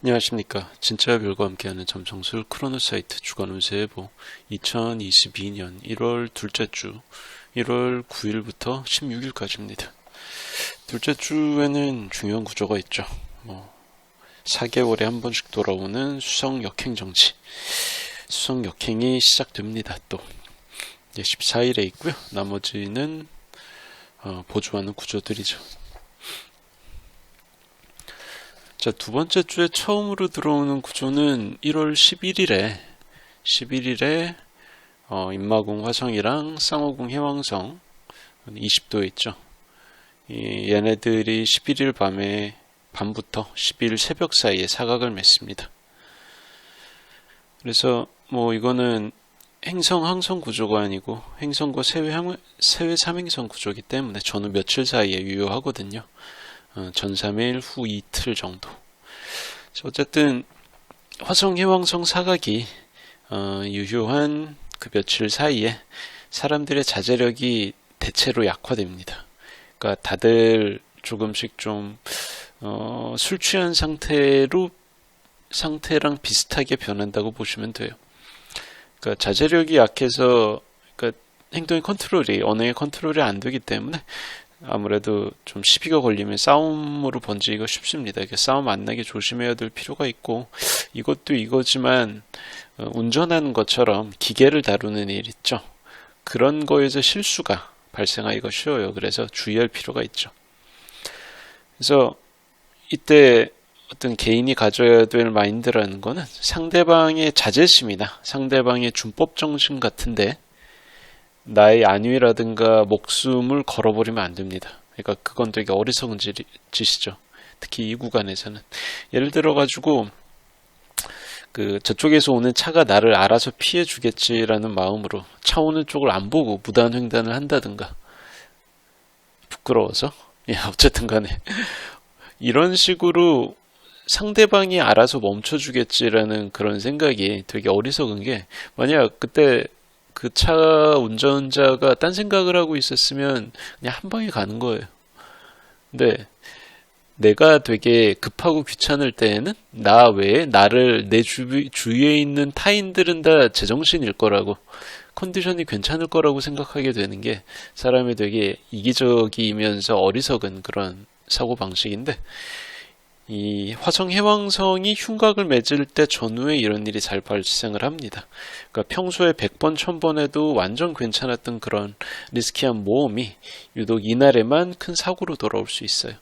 안녕하십니까. 진짜 별과 함께하는 점성술 크로노사이트 주간 운세 예보 2022년 1월 둘째 주 1월 9일부터 16일까지입니다. 둘째 주에는 중요한 구조가 있죠. 4개월에 한 번씩 돌아오는 수성 역행 정치. 수성 역행이 시작됩니다. 또 14일에 있고요. 나머지는 보조하는 구조들이죠. 자, 두 번째 주에 처음으로 들어오는 구조는 1월 11일에 인마궁 화성이랑 쌍호궁 해왕성 20도에 있죠. 얘네들이 11일 밤부터 12일 새벽 사이에 사각을 맺습니다. 그래서 이거는 행성 항성 구조가 아니고 행성과 세외 삼행성 구조이기 때문에 전후 며칠 사이에 유효하거든요. 전 3일 후 이틀 정도. 어쨌든 화성 해왕성 사각이 유효한 그 며칠 사이에 사람들의 자제력이 대체로 약화됩니다. 그러니까 다들 조금씩 좀 술 취한 상태랑 비슷하게 변한다고 보시면 돼요. 그러니까 자제력이 약해서 그러니까 행동의 컨트롤이 언어의 컨트롤이 안 되기 때문에 아무래도 좀 시비가 걸리면 싸움으로 번지기가 쉽습니다. 싸움 안 나게 조심해야 될 필요가 있고, 이것도 이거지만 운전하는 것처럼 기계를 다루는 일 있죠. 그런 거에서 실수가 발생하기가 쉬워요. 그래서 주의할 필요가 있죠. 그래서 이때 어떤 개인이 가져야 될 마인드라는 거는 상대방의 자제심이나 상대방의 준법정신 같은데 나의 안위라든가 목숨을 걸어버리면 안 됩니다. 그러니까 그건 되게 어리석은 짓이죠. 특히 이 구간에서는. 예를 들어가지고 저쪽에서 오는 차가 나를 알아서 피해 주겠지라는 마음으로 차 오는 쪽을 안 보고 무단횡단을 한다든가 부끄러워서 어쨌든 간에 이런 식으로 상대방이 알아서 멈춰주겠지라는 그런 생각이 되게 어리석은 게, 만약 그때 그 차 운전자가 딴 생각을 하고 있었으면 그냥 한 방에 가는 거예요. 근데 내가 되게 급하고 귀찮을 때에는 나 외에 내 주위에 있는 타인들은 다 제정신일 거라고, 컨디션이 괜찮을 거라고 생각하게 되는 게 사람이 되게 이기적이면서 어리석은 그런 사고방식인데, 이 화성 해왕성이 흉곽을 맺을 때 전후에 이런 일이 잘 발생을 합니다. 그러니까 평소에 100번, 1000번 해도 완전 괜찮았던 그런 리스키한 모험이 유독 이날에만 큰 사고로 돌아올 수 있어요.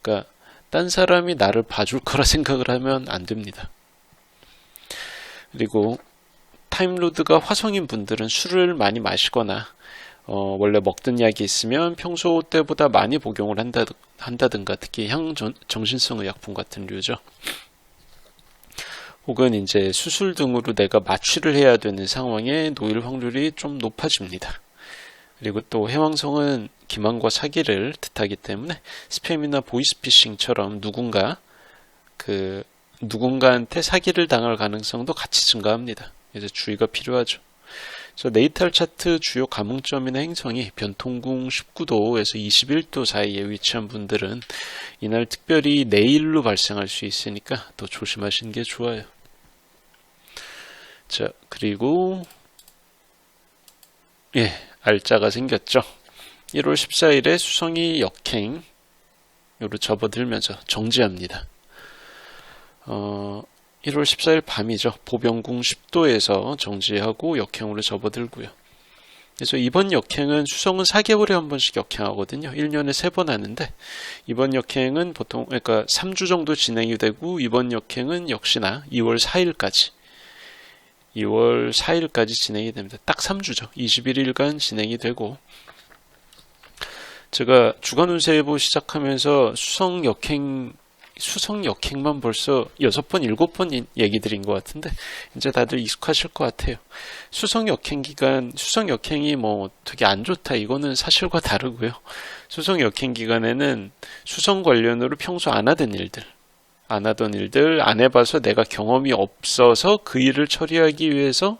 그러니까 딴 사람이 나를 봐줄 거라 생각을 하면 안 됩니다. 그리고 타임로드가 화성인 분들은 술을 많이 마시거나 원래 먹던 약이 있으면 평소 때보다 많이 복용을 한다든가 특히 정신성 의약품 같은 류죠. 혹은 이제 수술 등으로 내가 마취를 해야 되는 상황에 놓일 확률이 좀 높아집니다. 그리고 또 해왕성은 기만과 사기를 뜻하기 때문에 스팸이나 보이스피싱처럼 누군가한테 사기를 당할 가능성도 같이 증가합니다. 그래서 주의가 필요하죠. 네이탈 차트 주요 감흥점이나 행성이 변통궁 19도에서 21도 사이에 위치한 분들은 이날 특별히 내일로 발생할 수 있으니까 더 조심하시는 게 좋아요. 자, 그리고 알짜가 생겼죠. 1월 14일에 수성이 역행으로 접어들면서 정지합니다. 1월 14일 밤이죠. 보병궁 10도에서 정지하고 역행으로 접어들고요. 그래서 이번 역행은 수성은 4개월에 한 번씩 역행하거든요. 1년에 3번 하는데 이번 역행은 보통 그러니까 3주 정도 진행이 되고 이번 역행은 역시나 2월 4일까지 진행이 됩니다. 딱 3주죠. 21일간 진행이 되고, 제가 주간 운세 예보 시작하면서 수성 역행만 벌써 6번, 7번 얘기 드린 것 같은데 이제 다들 익숙하실 것 같아요. 수성 역행이 되게 안 좋다, 이거는 사실과 다르고요. 수성 역행 기간에는 수성 관련으로 평소 안 하던 일들, 안 해봐서 내가 경험이 없어서 그 일을 처리하기 위해서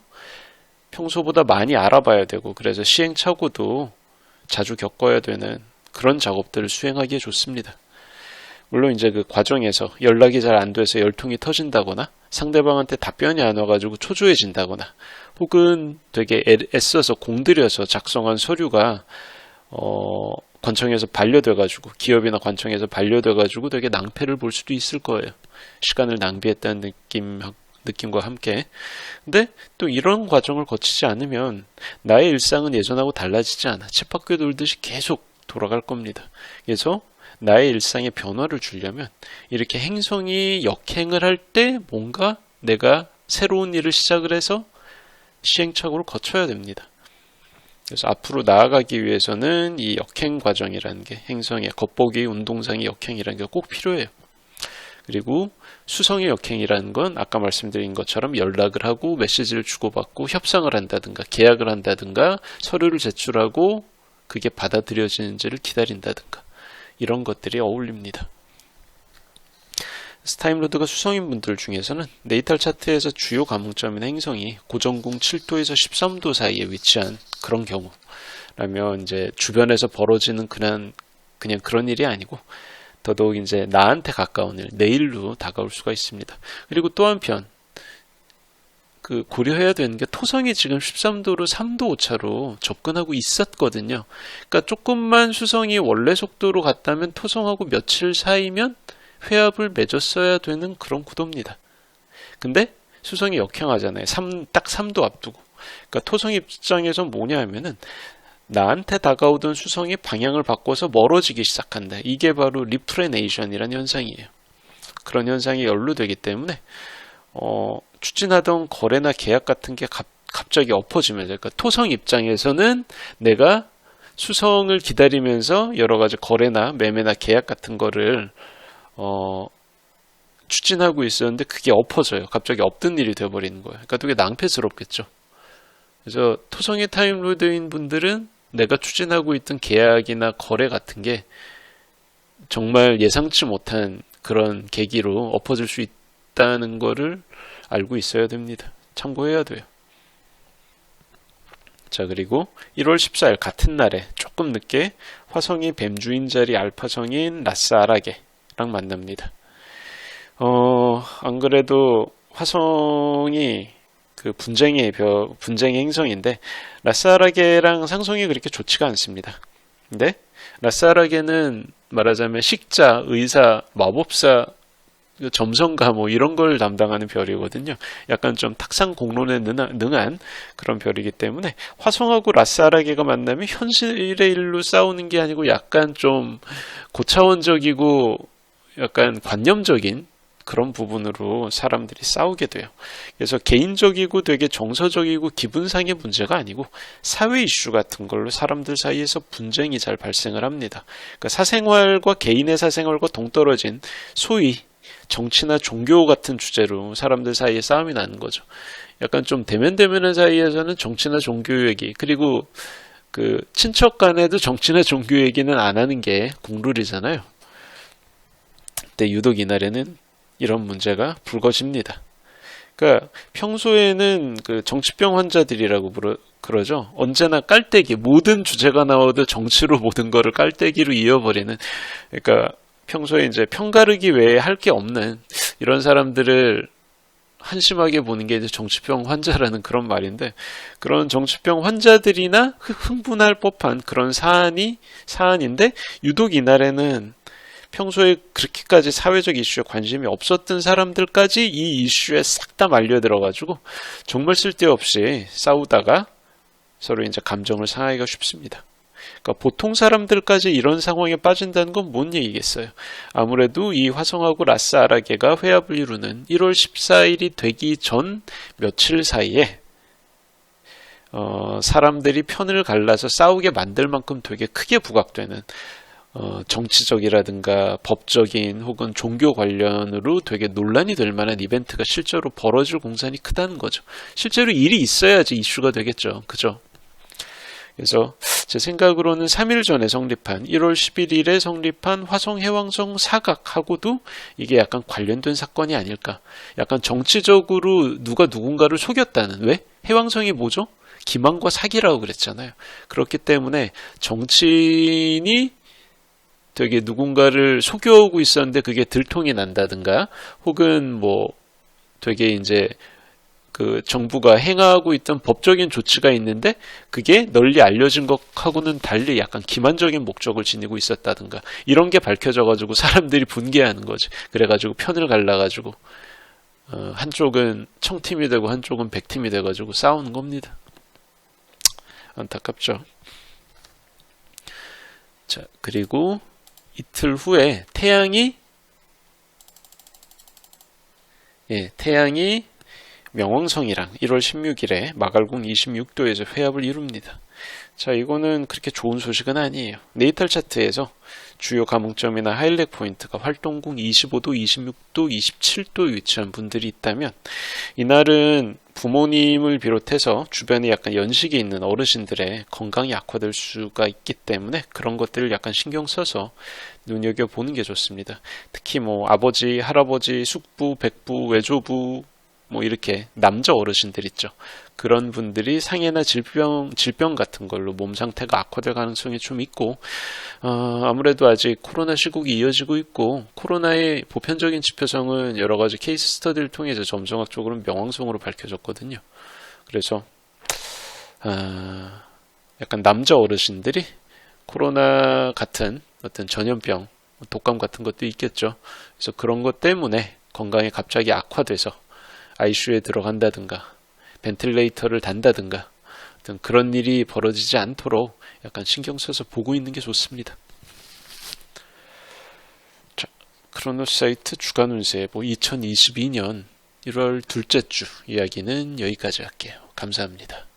평소보다 많이 알아봐야 되고, 그래서 시행착오도 자주 겪어야 되는 그런 작업들을 수행하기에 좋습니다. 물론 이제 그 과정에서 연락이 잘 안 돼서 열통이 터진다거나 상대방한테 답변이 안 와가지고 초조해진다거나 혹은 되게 애써서 공들여서 작성한 서류가 관청에서 반려돼가지고 기업이나 관청에서 반려돼가지고 되게 낭패를 볼 수도 있을 거예요. 시간을 낭비했다는 느낌과 함께. 근데 또 이런 과정을 거치지 않으면 나의 일상은 예전하고 달라지지 않아. 쳇바퀴 돌듯이 계속 돌아갈 겁니다. 그래서 나의 일상에 변화를 주려면 이렇게 행성이 역행을 할 때 뭔가 내가 새로운 일을 시작을 해서 시행착오를 거쳐야 됩니다. 그래서 앞으로 나아가기 위해서는 이 역행 과정이라는 게 행성의 겉보기 운동상의 역행이라는 게 꼭 필요해요. 그리고 수성의 역행이라는 건 아까 말씀드린 것처럼 연락을 하고 메시지를 주고받고 협상을 한다든가 계약을 한다든가 서류를 제출하고 그게 받아들여지는지를 기다린다든가 이런 것들이 어울립니다. 타임로드가 수성인 분들 중에서는 네이탈 차트에서 주요 감흥점인 행성이 고정궁 7도에서 13도 사이에 위치한 그런 경우라면 이제 주변에서 벌어지는 그냥 그런 일이 아니고 더더욱 이제 나한테 가까운 일, 내 일로 다가올 수가 있습니다. 그리고 또 한편 그 고려해야 되는 게 토성이 지금 13도로 3도 오차로 접근하고 있었거든요. 그러니까 조금만 수성이 원래 속도로 갔다면 토성하고 며칠 사이면 회합을 맺었어야 되는 그런 구도입니다. 근데 수성이 역행하잖아요. 딱 3도 앞두고. 그러니까 토성 입장에서 뭐냐 하면은 나한테 다가오던 수성이 방향을 바꿔서 멀어지기 시작한다. 이게 바로 리프레네이션이라는 현상이에요. 그런 현상이 연루되기 때문에 추진하던 거래나 계약 같은 게 갑자기 엎어지면서 그러니까 토성 입장에서는 내가 수성을 기다리면서 여러 가지 거래나 매매나 계약 같은 거를 추진하고 있었는데 그게 엎어져요. 갑자기 없던 일이 되어버리는 거예요. 그러니까 되게 낭패스럽겠죠. 그래서 토성의 타임로드인 분들은 내가 추진하고 있던 계약이나 거래 같은 게 정말 예상치 못한 그런 계기로 엎어질 수 있다는 거를 알고 있어야 됩니다. 참고해야 돼요. 자, 그리고 1월 14일 같은 날에 조금 늦게 화성이 뱀주인 자리 알파성인 라스아라게랑 만납니다. 안 그래도 화성이 그 분쟁의 행성인데 라스아라게랑 상성이 그렇게 좋지가 않습니다. 근데 라스아라게는 말하자면 식자, 의사, 마법사, 점성가 뭐 이런 걸 담당하는 별이거든요. 약간 좀 탁상 공론에 능한 그런 별이기 때문에 화성하고 라스아라게가 만나면 현실의 일로 싸우는 게 아니고 약간 좀 고차원적이고 약간 관념적인 그런 부분으로 사람들이 싸우게 돼요. 그래서 개인적이고 되게 정서적이고 기분상의 문제가 아니고 사회 이슈 같은 걸로 사람들 사이에서 분쟁이 잘 발생을 합니다. 그러니까 사생활과 개인의 사생활과 동떨어진 소위 정치나 종교 같은 주제로 사람들 사이에 싸움이 나는 거죠. 약간 좀 대면대면한 사이에서는 정치나 종교 얘기, 그리고 그 친척 간에도 정치나 종교 얘기는 안 하는 게 국룰이잖아요. 근데 유독 이날에는 이런 문제가 불거집니다. 그러니까 평소에는 그 정치병 환자들이라고 그러죠. 언제나 깔때기, 모든 주제가 나와도 정치로 모든 거를 깔때기로 이어버리는, 그러니까 평소에 이제 편가르기 외에 할 게 없는 이런 사람들을 한심하게 보는 게 이제 정치병 환자라는 그런 말인데, 그런 정치병 환자들이나 흥분할 법한 그런 사안인데 유독 이날에는 평소에 그렇게까지 사회적 이슈에 관심이 없었던 사람들까지 이 이슈에 싹 다 말려들어가지고 정말 쓸데없이 싸우다가 서로 이제 감정을 상하기가 쉽습니다. 그러니까 보통 사람들까지 이런 상황에 빠진다는 건 뭔 얘기겠어요. 아무래도 이 화성하고 라스아라게가 회합을 이루는 1월 14일이 되기 전 며칠 사이에 사람들이 편을 갈라서 싸우게 만들 만큼 되게 크게 부각되는 정치적이라든가 법적인 혹은 종교 관련으로 되게 논란이 될 만한 이벤트가 실제로 벌어질 공산이 크다는 거죠. 실제로 일이 있어야지 이슈가 되겠죠. 그죠? 그래서 제 생각으로는 3일 전에 성립한 1월 11일에 성립한 화성해왕성 사각하고도 이게 약간 관련된 사건이 아닐까. 약간 정치적으로 누가 누군가를 속였다는. 왜? 해왕성이 뭐죠? 기만과 사기라고 그랬잖아요. 그렇기 때문에 정치인이 되게 누군가를 속여오고 있었는데 그게 들통이 난다든가, 혹은 뭐 되게 이제 그 정부가 행하고 있던 법적인 조치가 있는데 그게 널리 알려진 것하고는 달리 약간 기만적인 목적을 지니고 있었다든가, 이런 게 밝혀져가지고 사람들이 분개하는 거지. 그래가지고 편을 갈라가지고 한쪽은 청팀이 되고 한쪽은 백팀이 돼가지고 싸우는 겁니다. 안타깝죠. 자, 그리고 이틀 후에 태양이 명왕성이랑 1월 16일에 마갈궁 26도에서 회합을 이룹니다. 자, 이거는 그렇게 좋은 소식은 아니에요. 네이탈 차트에서 주요 감흥점이나 하이라이트 포인트가 활동궁 25도, 26도, 27도 위치한 분들이 있다면, 이날은 부모님을 비롯해서 주변에 약간 연식이 있는 어르신들의 건강이 악화될 수가 있기 때문에 그런 것들을 약간 신경 써서 눈여겨보는 게 좋습니다. 특히 뭐 아버지, 할아버지, 숙부, 백부, 외조부, 뭐 이렇게 남자 어르신들 있죠. 그런 분들이 상해나 질병 같은 걸로 몸 상태가 악화될 가능성이 좀 있고, 아무래도 아직 코로나 시국이 이어지고 있고, 코로나의 보편적인 지표성은 여러 가지 케이스 스터디를 통해서 점성학적으로 명왕성으로 밝혀졌거든요. 그래서 약간 남자 어르신들이 코로나 같은 어떤 전염병, 독감 같은 것도 있겠죠. 그래서 그런 것 때문에 건강이 갑자기 악화돼서 ICU에 들어간다든가 벤틸레이터를 단다든가 어떤 그런 일이 벌어지지 않도록 약간 신경 써서 보고 있는 게 좋습니다. 자, 크로노사이트 주간 운세 2022년 1월 둘째 주 이야기는 여기까지 할게요. 감사합니다.